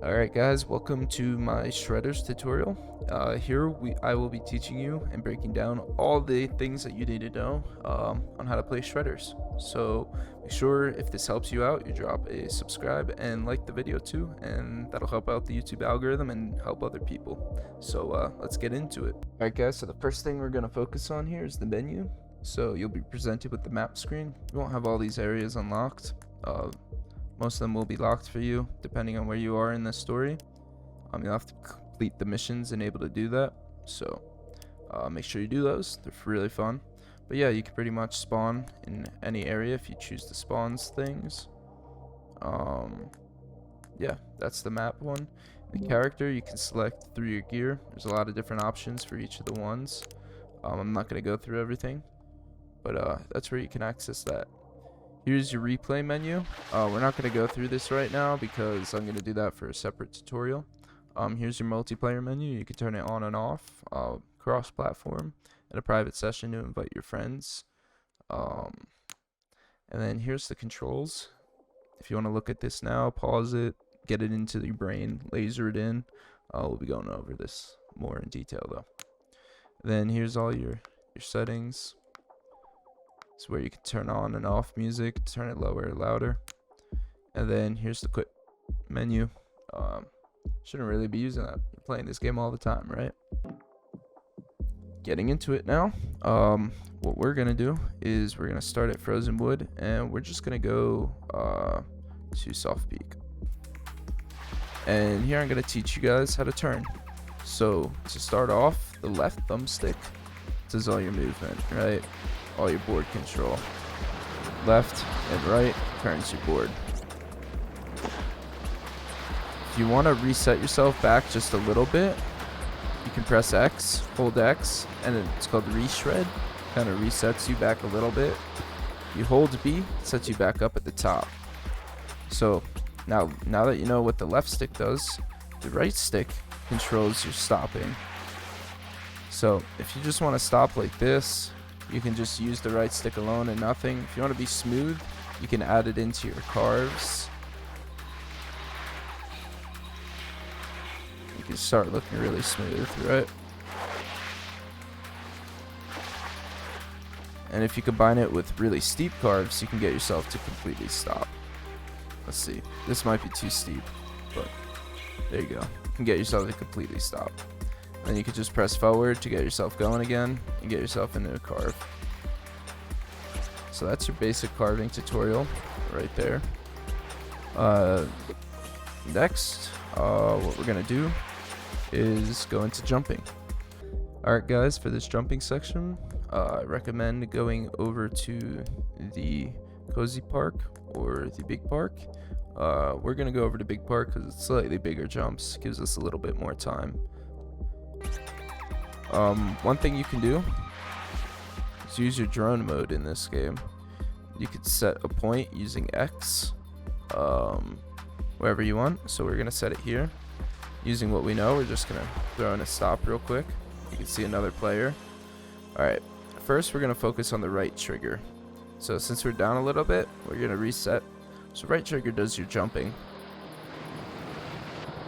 Alright guys, welcome to my shredders tutorial. Here I will be teaching you and breaking down all the things that you need to know on how to play shredders. So make sure if this helps you out, you drop a subscribe and like the video too, and that'll help out the YouTube algorithm and help other people. So let's get into it. Alright guys, so the first thing we're going to focus on here is the menu. So you'll be presented with the map screen. You won't have all these areas unlocked. Most of them will be locked for you, depending on where you are in the story. You'll have to complete the missions and able to do that. So make sure you do those. They're really fun. But yeah, you can pretty much spawn in any area if you choose to spawn things. Yeah, that's the map one. The character you can select through your gear. There's a lot of different options for each of the ones. I'm not going to go through everything, but that's where you can access that. Here's your replay menu. We're not going to go through this right now because I'm going to do that for a separate tutorial. Here's your multiplayer menu. You can turn it on and off, cross-platform, and a private session to invite your friends. And then here's the controls. If you want to look at this now, pause it, get it into your brain, laser it in. We'll be going over this more in detail though. Then here's all your settings. It's where you can turn on and off music, turn it lower or louder. And then here's the quick menu. Shouldn't really be using that. You're playing this game all the time, right? Getting into it now. What we're gonna do is we're gonna start at Frozen Wood, and we're just gonna go to Soft Peak. And here I'm gonna teach you guys how to turn. So to start off, the left thumbstick does all your movement, right? All your board control. Left and right turns your board. If you want to reset yourself back just a little bit, you can press X, hold X, and it's called reshred. Kind of resets you back a little bit. You hold B, it sets you back up at the top. So now that you know what the left stick does, the right stick controls your stopping. So if you just want to stop like this, you can just use the right stick alone and nothing. If you want to be smooth, you can add it into your carves. You can start looking really smooth, right? And if you combine it with really steep carves, you can get yourself to completely stop. Let's see. This might be too steep, but there you go. You can get yourself to completely stop. Then you can just press forward to get yourself going again and get yourself into a carve. So that's your basic carving tutorial right there. Next, what we're gonna do is go into jumping. Alright guys, for this jumping section, I recommend going over to the Cozy Park or the Big Park. We're gonna go over to Big Park because it's slightly bigger jumps, gives us a little bit more time. One thing you can do is use your drone mode in this game. You could set a point using X wherever you want. So we're gonna set it here. Using what we know, we're just gonna throw in a stop real quick. You can see another player. Alright, first we're gonna focus on the right trigger. So since we're down a little bit, we're gonna reset. So right trigger does your jumping.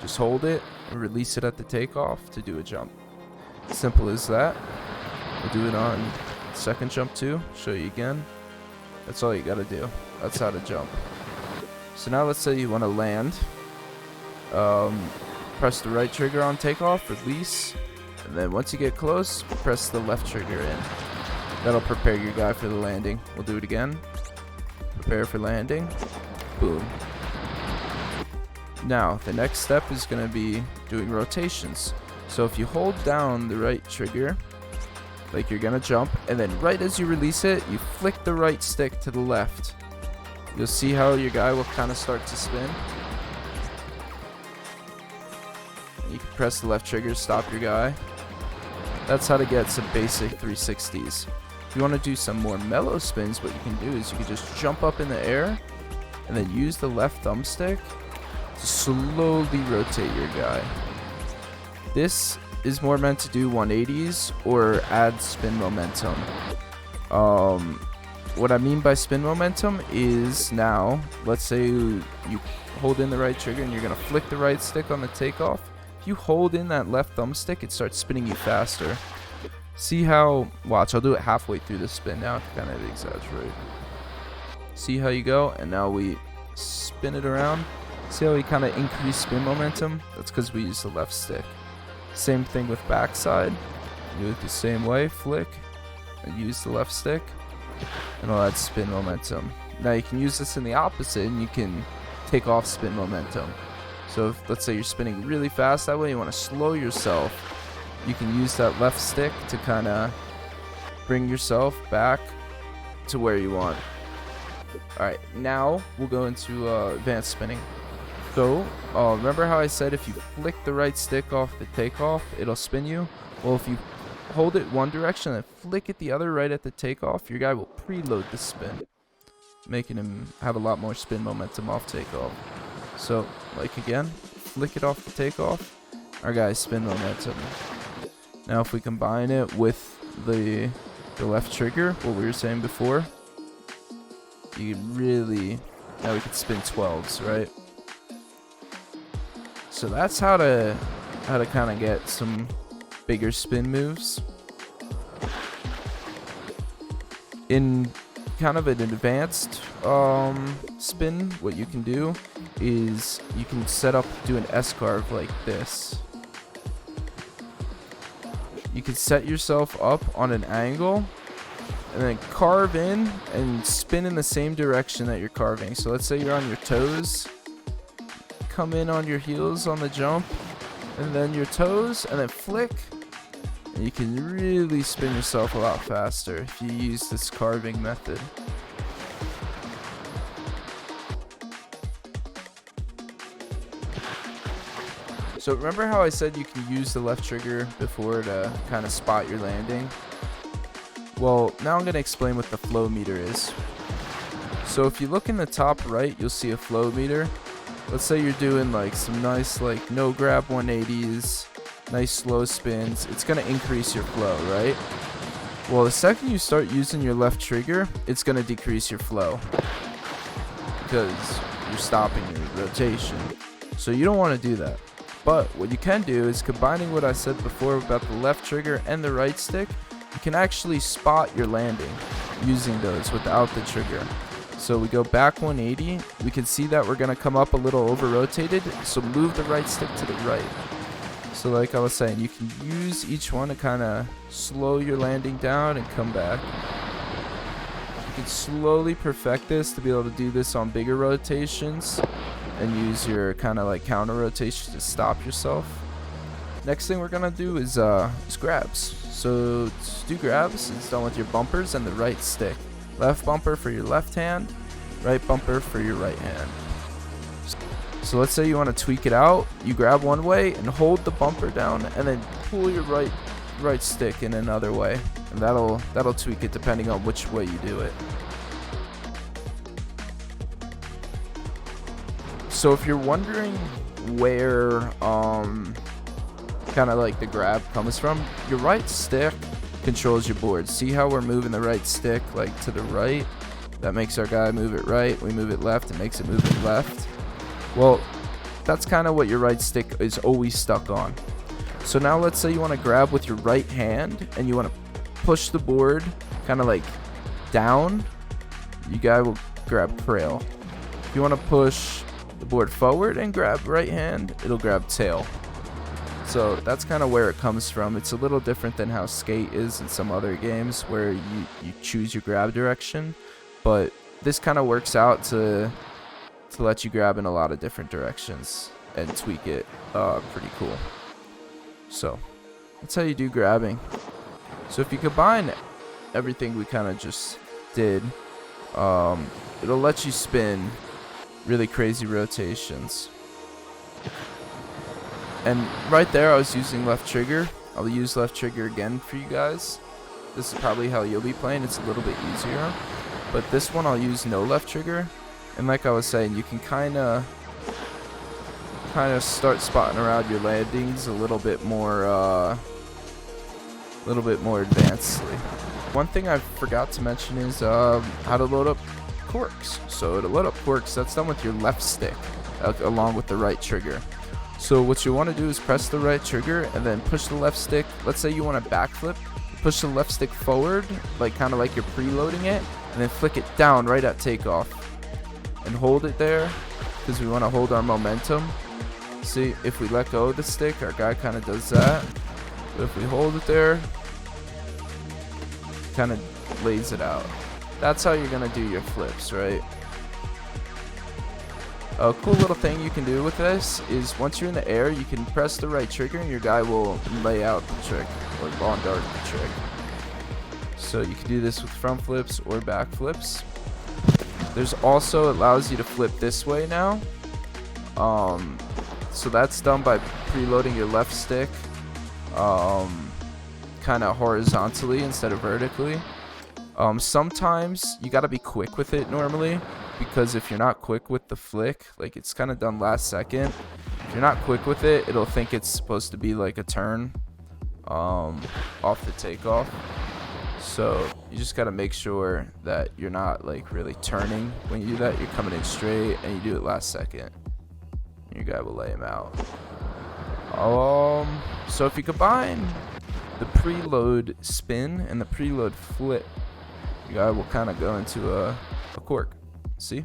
Just hold it and release it at the takeoff to do a jump. Simple as that. We'll do it on second jump too. Show you again. That's all you gotta do. That's how to jump. So now let's say you want to land. Press the right trigger on takeoff, release, and then once you get close, press the left trigger in. That'll prepare your guy for the landing. We'll do it again. Prepare for landing. Boom. Now the next step is going to be doing rotations. So if you hold down the right trigger, like you're gonna jump, and then right as you release it, you flick the right stick to the left. You'll see how your guy will kind of start to spin. You can press the left trigger, stop your guy. That's how to get some basic 360s. If you want to do some more mellow spins, what you can do is you can just jump up in the air and then use the left thumbstick to slowly rotate your guy. This is more meant to do 180s or add spin momentum. what I mean by spin momentum is, now let's say you hold in the right trigger and you're gonna flick the right stick on the takeoff. If you hold in that left thumbstick, it starts spinning you faster. See how, watch, I'll do it halfway through the spin now to kind of exaggerate. See how you go, and now we spin it around. See how we kind of increase spin momentum? That's because we use the left stick. Same thing with backside. Do it the same way, flick, and use the left stick, and all that spin momentum. Now you can use this in the opposite, and you can take off spin momentum. So if, let's say you're spinning really fast that way, you want to slow yourself, you can use that left stick to kind of bring yourself back to where you want. Alright, now we'll go into advanced spinning. So, remember how I said if you flick the right stick off the takeoff, it'll spin you? Well, if you hold it one direction and flick it the other right at the takeoff, your guy will preload the spin, making him have a lot more spin momentum off takeoff. So, like again, flick it off the takeoff, our guy's spin momentum. Now if we combine it with the left trigger, what we were saying before, you can really, now we can spin 12s, right? So that's how to kind of get some bigger spin moves. In kind of an advanced spin, what you can do is you can set up, do an S-Carve like this. You can set yourself up on an angle and then carve in and spin in the same direction that you're carving. So let's say you're on your toes, come in on your heels on the jump, and then your toes, and then flick, and you can really spin yourself a lot faster if you use this carving method. So remember how I said you can use the left trigger before to kind of spot your landing? Well, now I'm going to explain what the flow meter is. So if you look in the top right, you'll see a flow meter. Let's say you're doing like some nice like no grab 180s, nice slow spins. It's going to increase your flow, right? Well, the second you start using your left trigger, it's going to decrease your flow because you're stopping your rotation. So you don't want to do that. But what you can do is, combining what I said before about the left trigger and the right stick, you can actually spot your landing using those without the trigger. So we go back 180, we can see that we're going to come up a little over rotated, so move the right stick to the right. So like I was saying, you can use each one to kind of slow your landing down and come back. You can slowly perfect this to be able to do this on bigger rotations and use your kind of like counter rotation to stop yourself. Next thing we're gonna do is grabs. So to do grabs, it's done with your bumpers and the right stick. Left bumper for your left hand, right bumper for your right hand. So let's say you want to tweak it out. You grab one way and hold the bumper down, and then pull your right stick in another way, and that'll tweak it depending on which way you do it. So if you're wondering where kind of like the grab comes from, your right stick controls your board. See how we're moving the right stick like to the right? That makes our guy move it right. We move it left, it makes it move it left. Well, that's kind of what your right stick is always stuck on. So now let's say you want to grab with your right hand and you want to push the board kind of like down. You guy will grab trail. If you want to push the board forward and grab right hand, it'll grab tail. So that's kind of where it comes from. It's a little different than how skate is in some other games where you choose your grab direction, but this kind of works out to let you grab in a lot of different directions and tweak it pretty cool. So that's how you do grabbing. So if you combine everything we kind of just did, it'll let you spin really crazy rotations. And right there I was using left trigger. I'll use left trigger again for you guys. This is probably how you'll be playing. It's a little bit easier. But this one I'll use no left trigger. And like I was saying, you can kind of start spotting around your landings a little bit more advancedly. one thing I forgot to mention is how to load up corks. So to load up corks, that's done with your left stick along with the right trigger. So what you want to do is press the right trigger and then push the left stick. Let's say you want to backflip, push the left stick forward, like kind of like you're preloading it, and then flick it down right at takeoff and hold it there because we want to hold our momentum. See, if we let go of the stick, our guy kind of does that, but if we hold it there, kind of lays it out. That's how you're gonna do your flips, right? A cool little thing you can do with this is once you're in the air, you can press the right trigger and your guy will lay out the trick or lawn dart the trick. So you can do this with front flips or back flips. There's also allows you to flip this way now. So that's done by preloading your left stick kind of horizontally instead of vertically. Sometimes you got to be quick with it normally, because if you're not quick with the flick, like it's kind of done last second, if you're not quick with it, it'll think it's supposed to be like a turn off the takeoff. So you just got to make sure that you're not like really turning when you do that. You're coming in straight and you do it last second. Your guy will lay him out. So if you combine the preload spin and the preload flip, your guy will kind of go into a cork. See?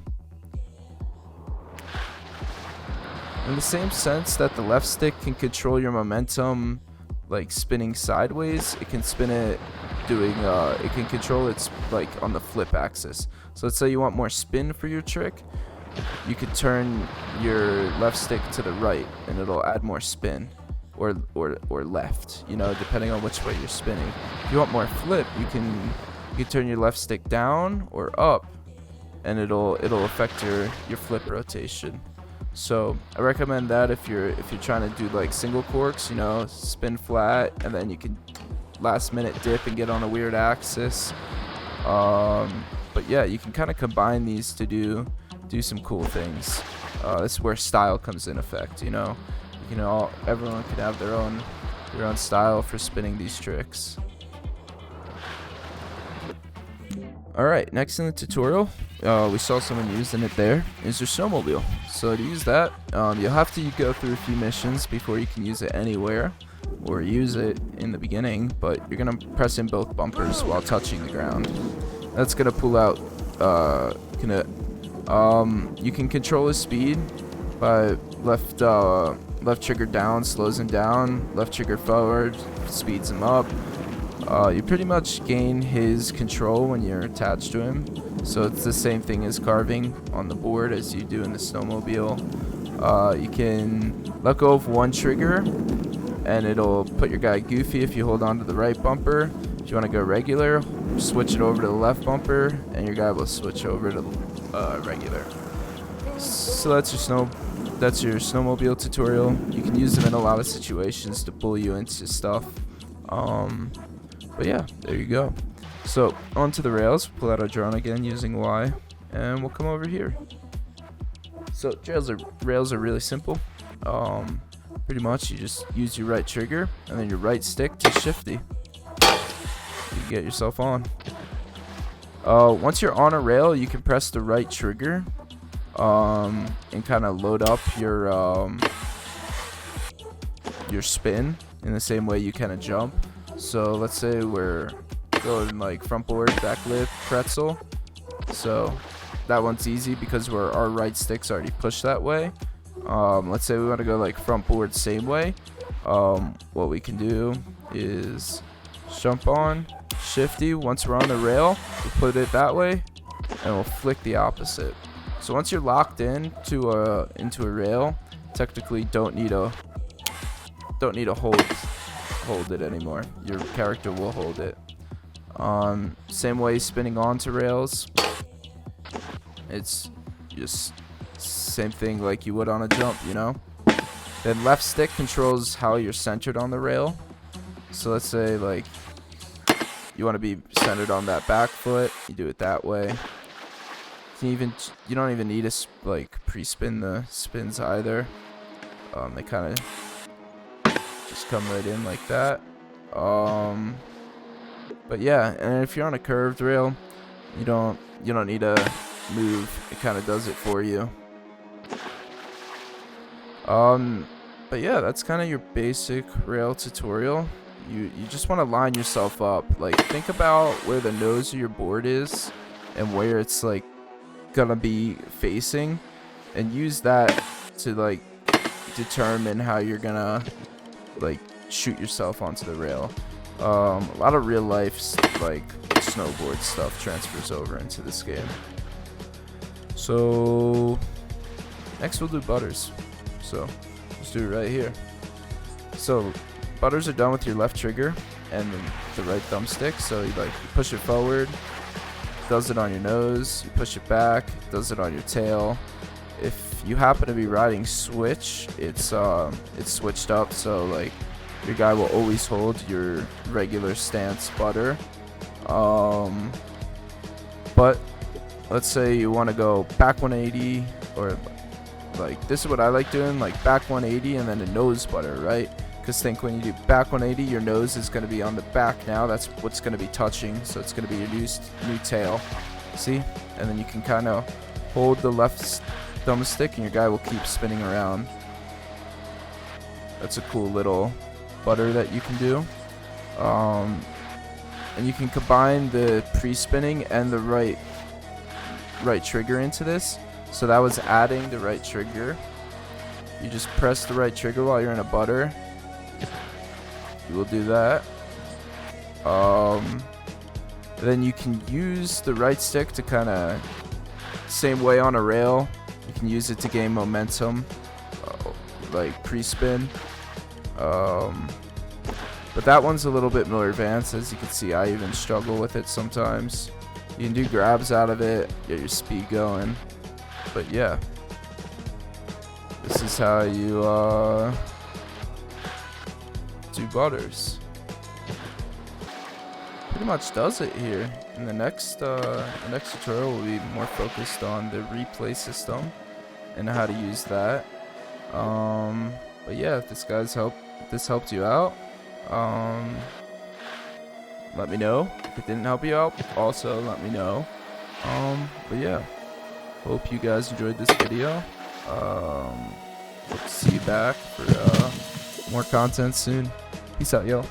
In the same sense that the left stick can control your momentum, like spinning sideways, it can spin it doing it can control its like on the flip axis. So let's say you want more spin for your trick, you could turn your left stick to the right and it'll add more spin, or left, you know, depending on which way you're spinning. If you want more flip, you can turn your left stick down or up and it'll affect your flip rotation. So I recommend that if you're trying to do like single corks, you know, spin flat and then you can last minute dip and get on a weird axis. But yeah, you can kind of combine these to do some cool things. This is where style comes in effect, you know. Everyone can have their own style for spinning these tricks. Alright, next in the tutorial, we saw someone using it there, is your snowmobile. So to use that, you'll have to go through a few missions before you can use it anywhere, or use it in the beginning, but you're going to press in both bumpers while touching the ground. That's going to pull out Knut. You can control his speed by left trigger down slows him down, left trigger forward speeds him up. You pretty much gain his control when you're attached to him, so it's the same thing as carving on the board as you do in the snowmobile. You can let go of one trigger and it'll put your guy goofy if you hold on to the right bumper. If you want to go regular, switch it over to the left bumper and your guy will switch over to regular. So that's your snowmobile tutorial. You can use them in a lot of situations to pull you into stuff. But yeah, there you go. So onto the rails. Pull out our drone again using Y, and we'll come over here. So rails are really simple. Pretty much you just use your right trigger and then your right stick to shifty. You get yourself on. Once you're on a rail, you can press the right trigger and kind of load up your spin in the same way you kind of jump. So let's say we're going like front board, back lip, pretzel. So that one's easy because our right stick's already pushed that way. Let's say we want to go like front board same way. What we can do is jump on, shifty. Once we're on the rail, we'll put it that way and we'll flick the opposite. So once you're locked in into a rail, technically don't need to hold it anymore. Your character will hold it. Same way spinning onto rails. It's just same thing like you would on a jump, you know. Then left stick controls how you're centered on the rail. So let's say like you want to be centered on that back foot, you do it that way. You don't even need to like pre-spin the spins either. They kind of just come right in like that. But yeah, and if you're on a curved rail, you don't need to move. It kind of does it for you. But yeah, that's kind of your basic rail tutorial. You just want to line yourself up. Like, think about where the nose of your board is and where it's like gonna be facing, and use that to like determine how you're gonna like shoot yourself onto the rail. A lot of real life like snowboard stuff transfers over into this game. So next we'll do butters. So let's do it right here. So butters are done with your left trigger and the right thumbstick. So you push it forward, does it on your nose, you push it back, does it on your tail. If you happen to be riding switch, it's switched up, so like your guy will always hold your regular stance butter. But let's say you want to go back 180, or like this is what I like doing, like back 180 and then a nose butter, right? Because think when you do back 180, your nose is going to be on the back now. That's what's going to be touching, so it's going to be your new tail. See? And then you can kind of hold the left thumbstick and your guy will keep spinning around. That's a cool little butter that you can do. And you can combine the pre-spinning and the right trigger into this. So that was adding the right trigger. You just press the right trigger while you're in a butter. You will do that. Then you can use the right stick to kind of, same way on a rail, you can use it to gain momentum, like pre-spin. But that one's a little bit more advanced. As you can see, I even struggle with it sometimes. You can do grabs out of it, get your speed going. But yeah, this is how you do butters. Pretty much does it here. And the next tutorial will be more focused on the replay system and how to use that. But yeah, if this helped you out, let me know. If it didn't help you out, also let me know. But yeah, hope you guys enjoyed this video. Hope to see you back for more content soon. Peace out, yo.